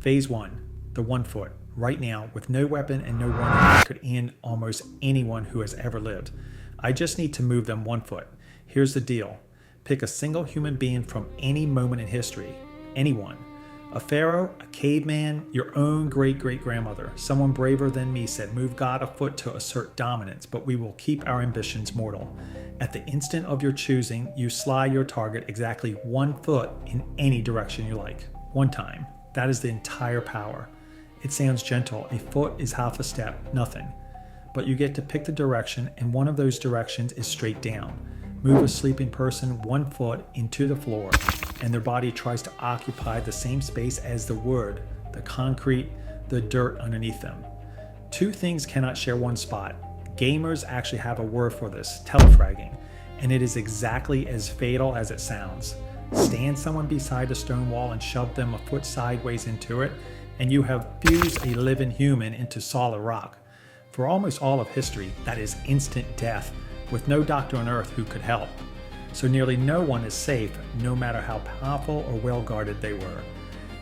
Phase 1, the 1 foot, right now, with no weapon and no warning that could end almost anyone who has ever lived. I just need to move them 1 foot. Here's the deal. Pick a single human being from any moment in history. Anyone. A pharaoh, a caveman, your own great-great-grandmother. Someone braver than me said, move God a foot to assert dominance, but we will keep our ambitions mortal. At the instant of your choosing, you slide your target exactly 1 foot in any direction you like. 1 time. That is the entire power. It sounds gentle. A foot is half a step, nothing. But you get to pick the direction, and one of those directions is straight down. Move a sleeping person 1 foot into the floor, and their body tries to occupy the same space as the wood, the concrete, the dirt underneath them. 2 things cannot share 1 spot. Gamers actually have a word for this, telefragging, and it is exactly as fatal as it sounds. Stand someone beside a stone wall and shove them a foot sideways into it, and you have fused a living human into solid rock. For almost all of history, that is instant death, with no doctor on earth who could help. So nearly no one is safe, no matter how powerful or well guarded they were.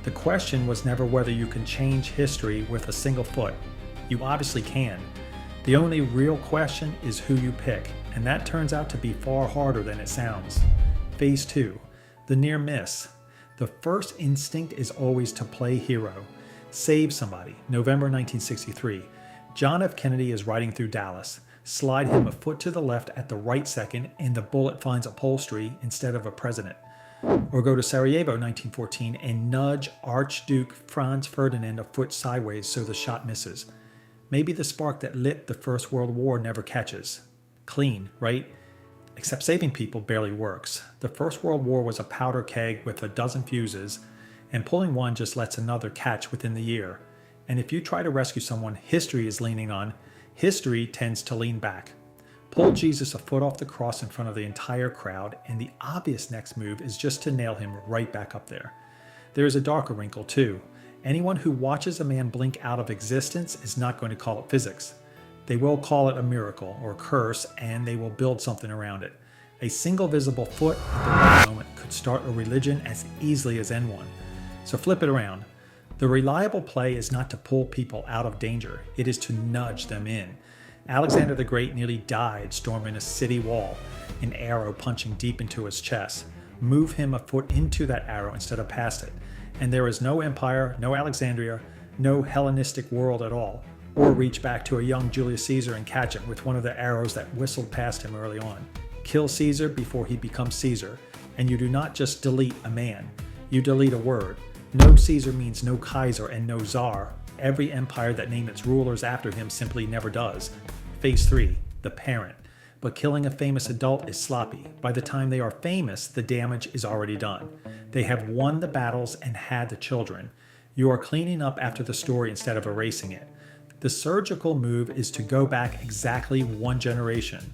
The question was never whether you can change history with a single foot. You obviously can. The only real question is who you pick, and that turns out to be far harder than it sounds. Phase 2, the near miss. The first instinct is always to play hero. Save somebody. November 1963. John F. Kennedy is riding through Dallas. Slide him a foot to the left at the right second, and the bullet finds upholstery instead of a president. Or go to Sarajevo 1914 and nudge Archduke Franz Ferdinand a foot sideways so the shot misses. Maybe the spark that lit the First World War never catches. Clean, right? Except saving people barely works. The First World War was a powder keg with a dozen fuses, and pulling one just lets another catch within the year. And if you try to rescue someone history is leaning on, history tends to lean back. Pull Jesus a foot off the cross in front of the entire crowd, and the obvious next move is just to nail him right back up there. There is a darker wrinkle too. Anyone who watches a man blink out of existence is not going to call it physics. They will call it a miracle or curse, and they will build something around it. A single visible foot at the right moment could start a religion as easily as end one. So flip it around. The reliable play is not to pull people out of danger, it is to nudge them in. Alexander the Great nearly died storming a city wall, an arrow punching deep into his chest. Move him a foot into that arrow instead of past it, and there is no empire, no Alexandria, no Hellenistic world at all. Or reach back to a young Julius Caesar and catch him with one of the arrows that whistled past him early on. Kill Caesar before he becomes Caesar, and you do not just delete a man, you delete a word. No Caesar means no Kaiser and no Tsar. Every empire that named its rulers after him simply never does. Phase 3, the parent. But killing a famous adult is sloppy. By the time they are famous, the damage is already done. They have won the battles and had the children. You are cleaning up after the story instead of erasing it. The surgical move is to go back exactly 1 generation.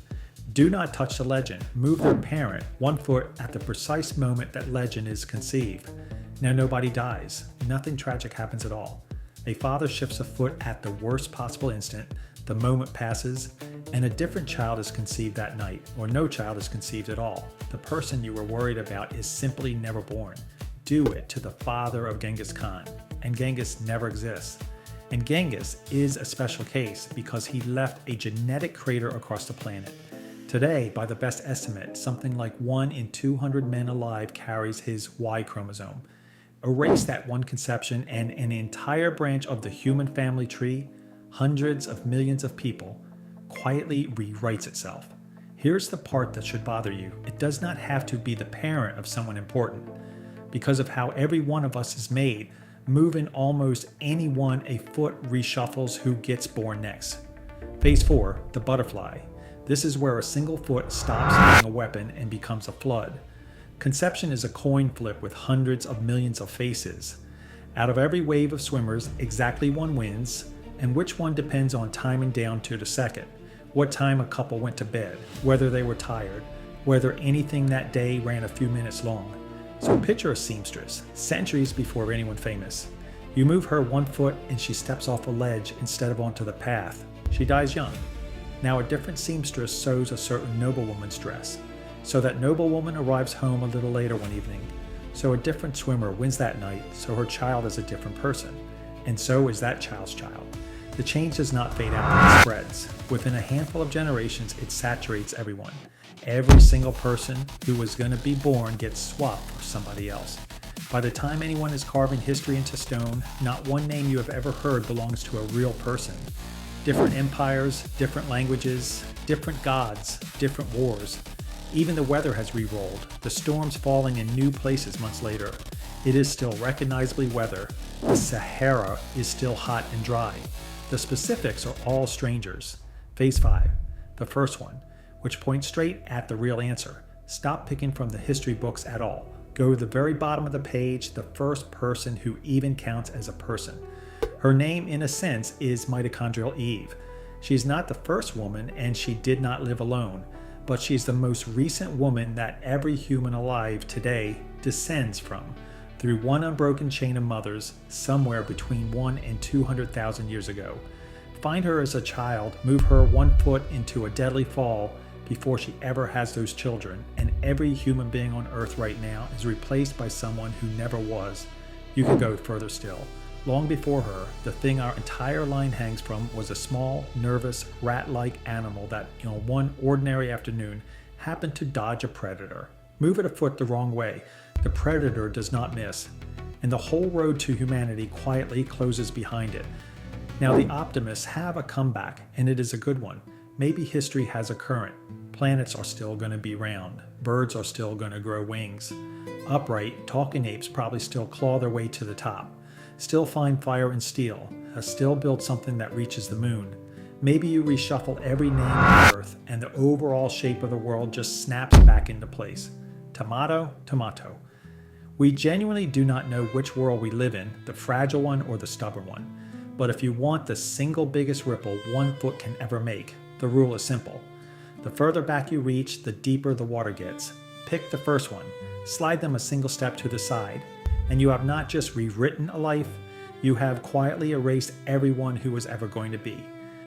Do not touch the legend. Move their parent 1 foot at the precise moment that legend is conceived. Now nobody dies. Nothing tragic happens at all. A father shifts a foot at the worst possible instant, the moment passes, and a different child is conceived that night, or no child is conceived at all. The person you were worried about is simply never born. Do it to the father of Genghis Khan, and Genghis never exists. And Genghis is a special case because he left a genetic crater across the planet. Today, by the best estimate, something like 1 in 200 men alive carries his Y chromosome. Erase that one conception and an entire branch of the human family tree, hundreds of millions of people, quietly rewrites itself. Here's the part that should bother you. It does not have to be the parent of someone important. Because of how every one of us is made, moving almost anyone a foot reshuffles who gets born next. Phase 4, the butterfly. This is where a single foot stops being a weapon and becomes a flood. Conception is a coin flip with hundreds of millions of faces. Out of every wave of swimmers, exactly 1 wins, and which one depends on timing down to the second, what time a couple went to bed, whether they were tired, whether anything that day ran a few minutes long. So picture a seamstress, centuries before anyone famous. You move her 1 foot and she steps off a ledge instead of onto the path. She dies young. Now a different seamstress sews a certain noblewoman's dress. So that noblewoman arrives home a little later one evening. So a different swimmer wins that night, so her child is a different person. And so is that child's child. The change does not fade out, it spreads. Within a handful of generations, it saturates everyone. Every single person who was going to be born gets swapped for somebody else. By the time anyone is carving history into stone, not one name you have ever heard belongs to a real person. Different empires, different languages, different gods, different wars. Even the weather has re-rolled, the storms falling in new places months later. It is still recognizably weather. The Sahara is still hot and dry. The specifics are all strangers. Phase 5, the first one, which points straight at the real answer. Stop picking from the history books at all. Go to the very bottom of the page, the first person who even counts as a person. Her name, in a sense, is mitochondrial Eve. She is not the first woman, and she did not live alone, but she is the most recent woman that every human alive today descends from, through one unbroken chain of mothers somewhere between 1 and 200,000 years ago. Find her as a child, move her 1 foot into a deadly fall before she ever has those children, and every human being on earth right now is replaced by someone who never was. You could go further still. Long before her, the thing our entire line hangs from was a small, nervous, rat-like animal that, on one ordinary afternoon, happened to dodge a predator. Move it a foot the wrong way. The predator does not miss, and the whole road to humanity quietly closes behind it. Now the optimists have a comeback, and it is a good one. Maybe history has a current. Planets are still going to be round. Birds are still going to grow wings. Upright, talking apes probably still claw their way to the top. Still find fire and steel. Still build something that reaches the moon. Maybe you reshuffle every name on Earth, and the overall shape of the world just snaps back into place. Tomato, tomato. We genuinely do not know which world we live in, the fragile one or the stubborn one. But if you want the single biggest ripple 1 foot can ever make, the rule is simple. The further back you reach, the deeper the water gets. Pick the first one, slide them a single step to the side, and you have not just rewritten a life, you have quietly erased everyone who was ever going to be.